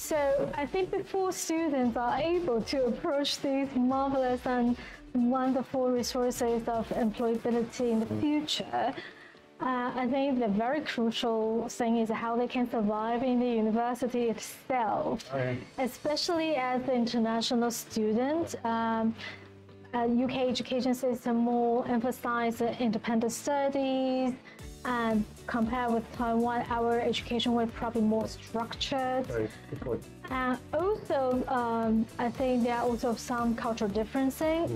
So I think before students are able to approach these marvelous and wonderful resources of employability in the future, I think the very crucial thing is how they can survive in the university itself, especially as an international student. UK education system more emphasize independent studies, and compared with Taiwan, our education was probably more structured. Good point. Also, I think there are also some cultural differences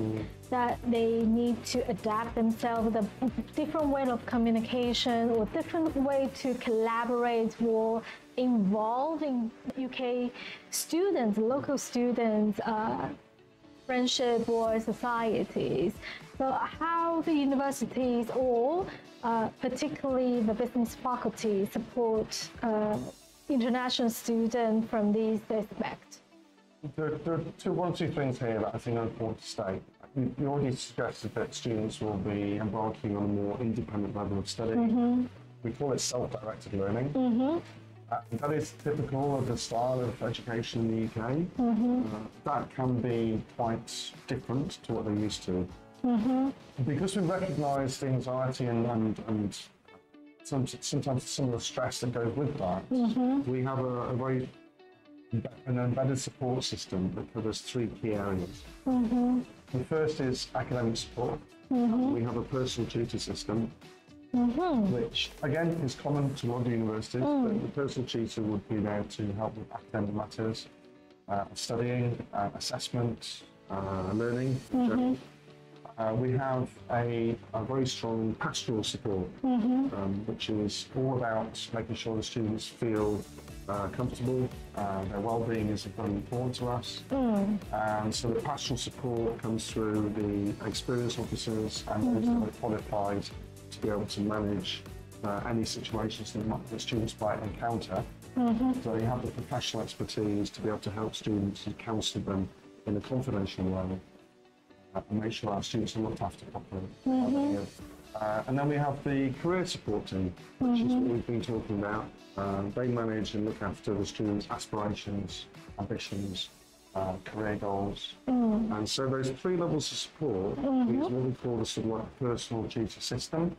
that they need to adapt themselves with a different way of communication or different way to collaborate or involve in UK students, local students, friendship or societies. So how the universities or particularly the business faculty support international students from these aspects? There are one or two things here that I think are important to state. You already suggested that students will be embarking on a more independent level of study. We call it self-directed learning. That is typical of the style of education in the UK. That can be quite different to what they're used to. Because we recognise the anxiety and sometimes some of the stress that goes with that, we have an embedded support system that covers three key areas. The first is academic support. We have a personal tutor system, which again is common to all the universities, but the personal tutor would be there to help with academic matters, studying, assessment, learning. We have a very strong pastoral support, which is all about making sure the students feel comfortable. Their well-being is very important to us. And so the pastoral support comes through the experienced officers and those that are qualified to be able to manage any situations that students might encounter. So you have the professional expertise to be able to help students and counsel them in a confidential way. And make sure our students are looked after properly. And then we have the career support team, which is what we've been talking about. They manage and look after the students' aspirations, ambitions, career goals. And so those three levels of support is what we call the sort of like personal tutor system.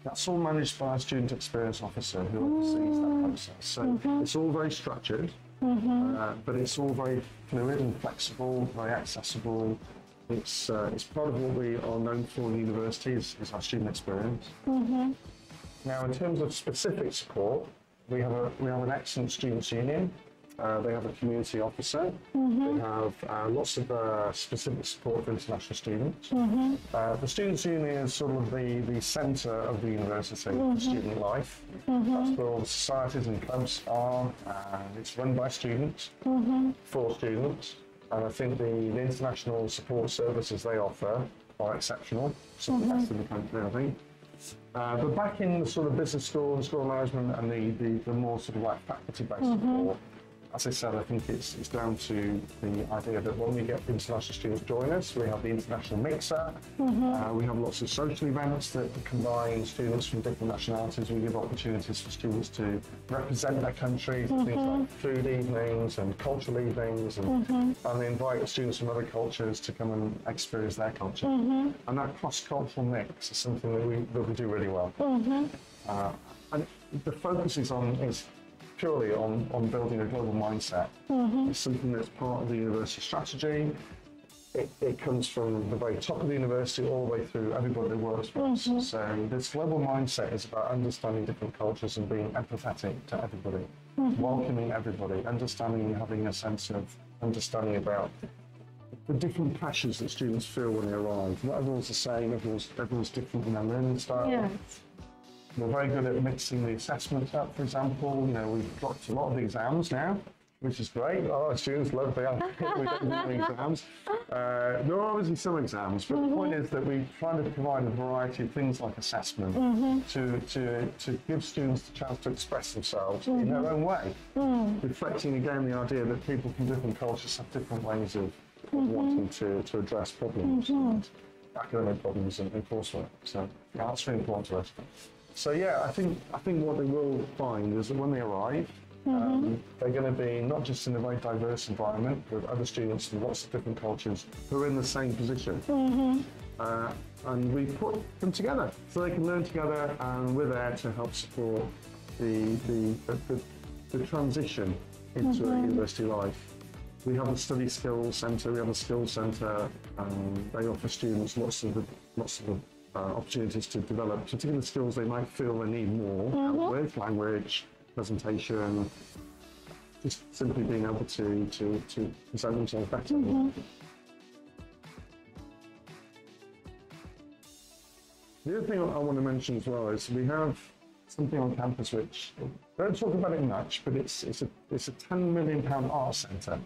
That's all managed by a student experience officer who oversees that process. So it's all very structured, but it's all very fluid and flexible, very accessible. It's part of what we are known for in universities is our student experience. Now, in terms of specific support, we have an excellent students' union. They have a community officer. They have lots of specific support for international students. The students' union is sort of the centre of the university for student life. That's where all the societies and clubs are. It's run by students, for students. And I think the international support services they offer are exceptional, some of the best in the country, I think. But back in the sort of business school and school management and the more sort of like faculty-based support, as I said, I think it's down to the idea that when we get international students join us, we have the international mixer, we have lots of social events that combine students from different nationalities. We give opportunities for students to represent their countries, things like food evenings and cultural evenings, and they invite students from other cultures to come and experience their culture. And that cross-cultural mix is something that we do really well. And the focus is purely on building a global mindset. It's something that's part of the university strategy. It comes from the very top of the university all the way through everybody that works for us. So this global mindset is about understanding different cultures and being empathetic to everybody, welcoming everybody, understanding and having a sense of understanding about the different pressures that students feel when they arrive. Not everyone's the same, everyone's different in their learning style. We're very good at mixing the assessments up, for example. We've got a lot of the exams now, which is great. Our students love the exams. There are obviously some exams, but the point is that we try to provide a variety of things like assessment to give students the chance to express themselves in their own way, reflecting again the idea that people from different cultures have different ways of wanting to address problems, academic problems and coursework. So that's really important to us. So yeah, I think what they will find is that when they arrive, They're going to be not just in a very diverse environment with other students from lots of different cultures who are in the same position. And we put them together so they can learn together, and we're there to help support the transition into a university life. We have a study skills centre, we have a skills centre, they offer students lots of opportunities to develop particular skills they might feel they need more help with, language, presentation, just simply being able to present themselves better. The other thing I want to mention as well is we have something on campus which, we don't talk about it much, but it's a £10 million art centre.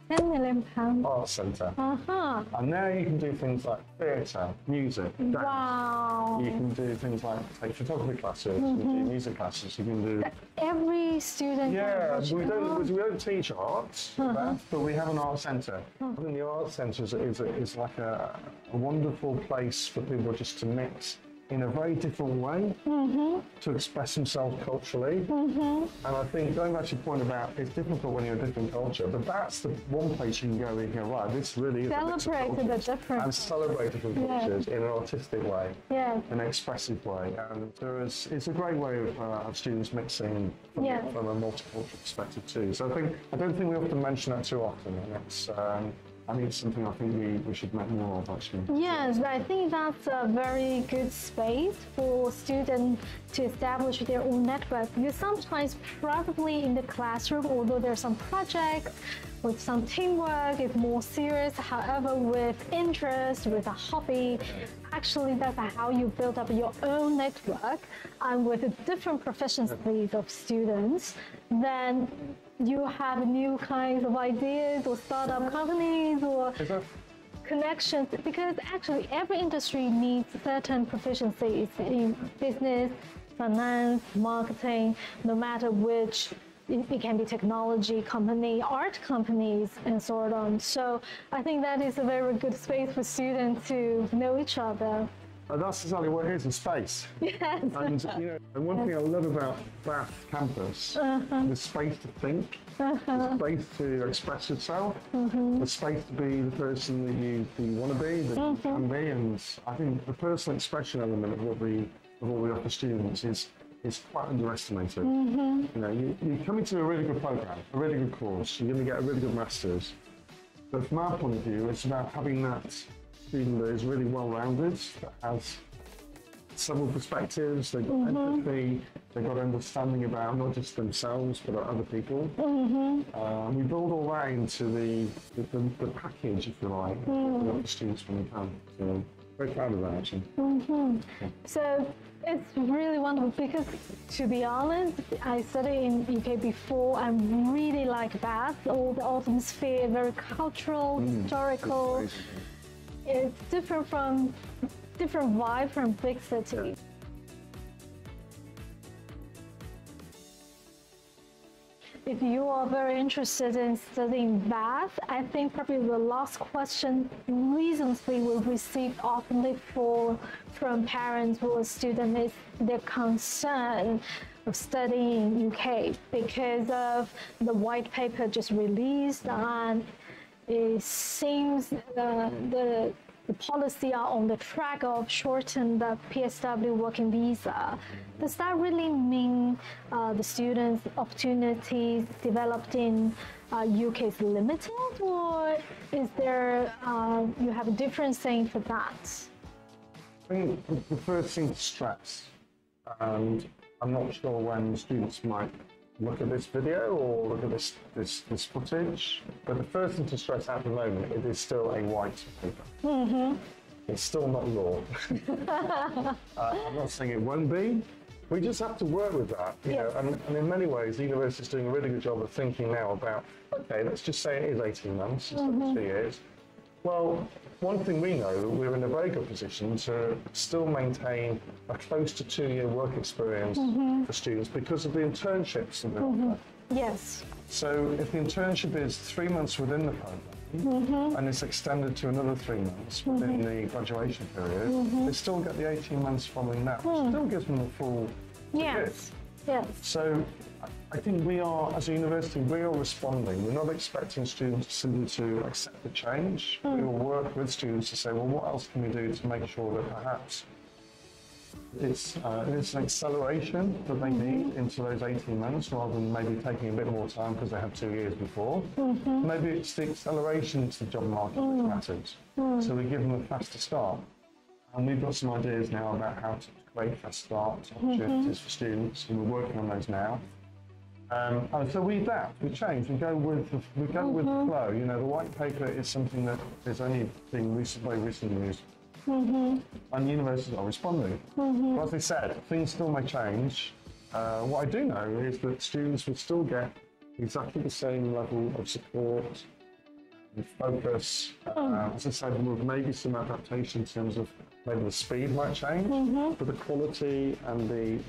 £10 million. Art centre. And there you can do things like theatre, music, dance. Wow. You can do things like take photography classes, you can do music classes, you can do... Every student Yeah, can we don't teach art, but we have an art centre. I think the art centre is like a wonderful place for people just to mix in a very different way, to express themselves culturally. And I think, going back to your point about it's difficult when you're a different culture, but that's the one place you can go and go, right, this really is celebrate the difference. And celebrate different cultures in an artistic way, Yes. an expressive way. And it's a great way of students mixing from a multicultural perspective too. So I don't think we often mention that too often, and I think it's something I think we should make more of, actually. Yes, I think that's a very good space for students to establish their own network. Because sometimes, probably in the classroom, although there's some projects with some teamwork, it's more serious. However, with interest, with a hobby, actually that's how you build up your own network. And with different proficiencies of students, then you have new kinds of ideas or startup companies or connections, because actually every industry needs certain proficiencies in business, finance, marketing, no matter which. It can be technology company, art companies, and so on. So I think that is a very good space for students to know each other. That's exactly what it is, in space. Yes. And one thing I love about Bath campus, the space to think, the space to express yourself, the space to be the person that you want to be, that you can be, and I think the personal expression element of what we offer students is quite underestimated. You come into a really good program, a really good course, you're going to get a really good master's, but from our point of view, it's about having that student that is really well-rounded, that has several perspectives, they've got empathy, they've got understanding about not just themselves but other people. We build all that into the package, if you like, for the students when they come. So very proud of that, actually. So it's really wonderful because, to be honest, I studied in UK before. I really like Bath, all the atmosphere, very cultural, historical. It's different vibe from big cities. If you are very interested in studying Bath, I think probably the last question recently we received often from parents or students is their concern of studying in UK because of the white paper just released, and it seems the policy are on the track of shorten the PSW working visa. Does that really mean the students' opportunities developed in UK is limited, or is there you have a different saying for that? I think the first thing to stress, and I'm not sure when students might look at this video or look at this footage, but the first thing to stress at the moment, it is still a white paper. It's still not law. I'm not saying it won't be. We just have to work with that, you know, and in many ways the university is doing a really good job of thinking now about, okay, let's just say it is 18 months instead of 2 years. Well, one thing we know, we're in a very good position to still maintain a close to 2-year work experience for students because of the internships that they offer. Yes. So if the internship is 3 months within the program and it's extended to another 3 months within the graduation period, they still get the 18 months following that, which still gives them the full Yes. Yes. So I think we are, as a university, we are responding. We're not expecting students simply to accept the change. We will work with students to say, well, what else can we do to make sure that perhaps it's an acceleration that they need into those 18 months rather than maybe taking a bit more time because they have 2 years before. Maybe it's the acceleration to the job market which matters. So we give them a faster start. And we've got some ideas now about how to create fast start opportunities for students, and we're working on those now. And so we adapt, we change, we go with the flow. You know, the white paper is something that is only being very recently used. And universities are responding. But as I said, things still may change. What I do know is that students will still get exactly the same level of support and focus. As I said, there may be some adaptation in terms of maybe the speed might change, but the quality and the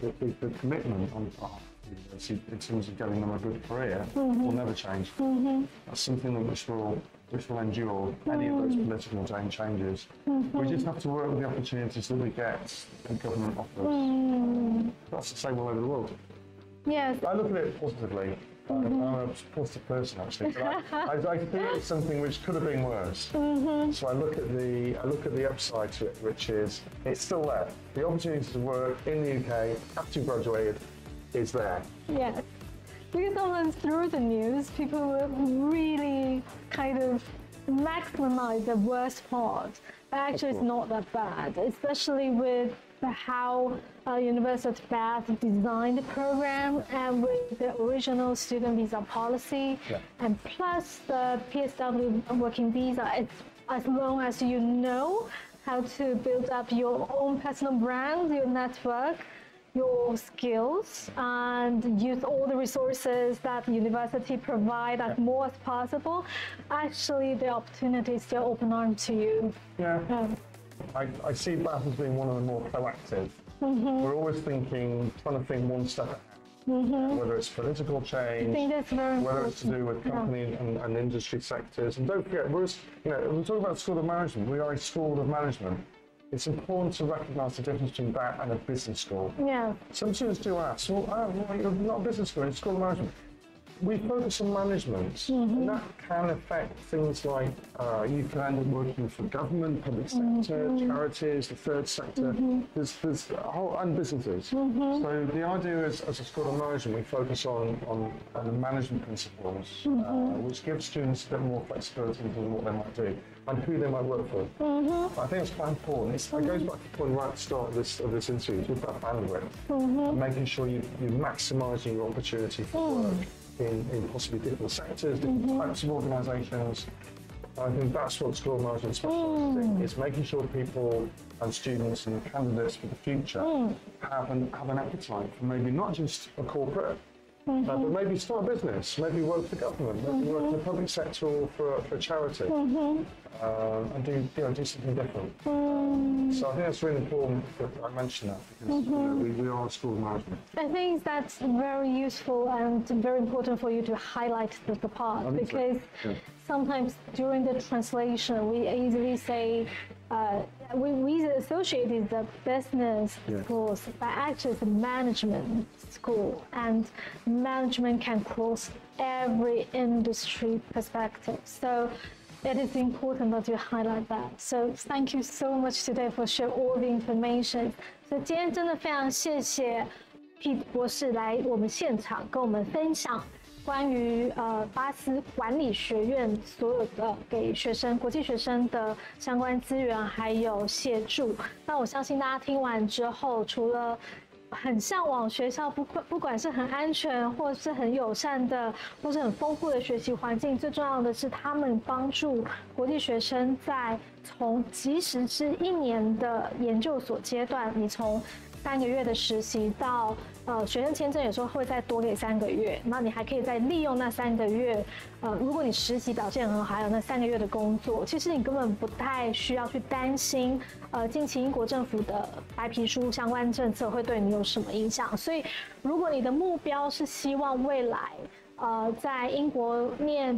commitment on behalf of the university in terms of getting them a good career will never change. That's something that which will endure any of those political changes. We just have to work with the opportunities that we get and government offers. That's the same all over the world. Yes. I look at it positively. I'm a positive person actually, but I think it's something which could have been worse. So I look at the upside to it, which is it's still there. The opportunity to work in the UK after you graduated is there. Yes. Because sometimes through the news, people will really kind of maximize the worst part. But actually, it's not that bad, especially with how University of Bath designed the program and with the original student visa policy, and plus the PSW working visa. It's as long as you know how to build up your own personal brand, your network, your skills, and use all the resources that the university provide as more as possible, actually the opportunity is still open arms to you. I see Bath as being one of the more proactive. We're always trying to think one step ahead, whether it's political change, I think that's very whether it's to do with company and industry sectors. And don't forget, we're talking about School of Management. We are a school of management. It's important to recognise the difference between that and a business school. Some students do ask, well, you're not a business school, you're a school of management. We focus on management, and that can affect things like you can end up working for government, public sector, charities, the third sector, there's a whole, and businesses. So the idea is, as a school of management, we focus on the management principles, which gives students a bit more flexibility in what they might do and who they might work for. I think it's quite important. It goes back to the point right at the start of this interview, it's about bandwidth, making sure you're maximising your opportunity for work in possibly different sectors, different types of organisations. I think that's what school of management specialises in. It's making sure people and students and candidates for the future have an appetite for maybe not just a corporate, but maybe start a business, maybe work for government, maybe work in the public sector or for a charity, and do something different. So I think it's really important that I mention that because we are a school of management. I think that's very useful and very important for you to highlight the part, because sometimes during the translation we easily say we associate it the business schools, but actually it's a management school, and management can cross every industry perspective. So it is important that you highlight that. So thank you so much today for sharing all the information. So 今天真的非常谢谢 Pete 博士来我们现场跟我们分享关于巴斯管理学院所有的给学生、国际学生的相关资源还有协助。那我相信大家听完之后，除了很向往学校，不管是很安全，或是很友善的，或是很丰富的学习环境，最重要的是他们帮助国际学生在即使是1年的研究所阶段，你从3个月的实习到学生签证有时候会再多给3个月，那你还可以再利用那3个月，如果你实习表现很好，还有那3个月的工作，其实你根本不太需要去担心，近期英国政府的白皮书相关政策会对你有什么影响。所以，如果你的目标是希望未来在英国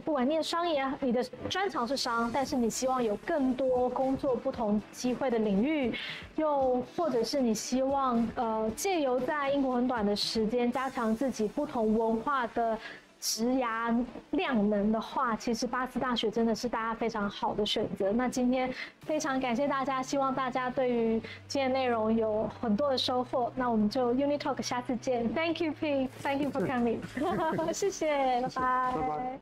不管念商也，你的专长是商，但是你希望有更多工作不同机会的领域，又或者是你希望借由在英国很短的时间加强自己不同文化的职涯量能的话，其实巴斯大学真的是大家非常好的选择。那今天非常感谢大家，希望大家对于今天内容有很多的收获。那我们就 Uni Talk 下次见。Thank you, Pete. Thank you for coming. 谢谢，拜拜。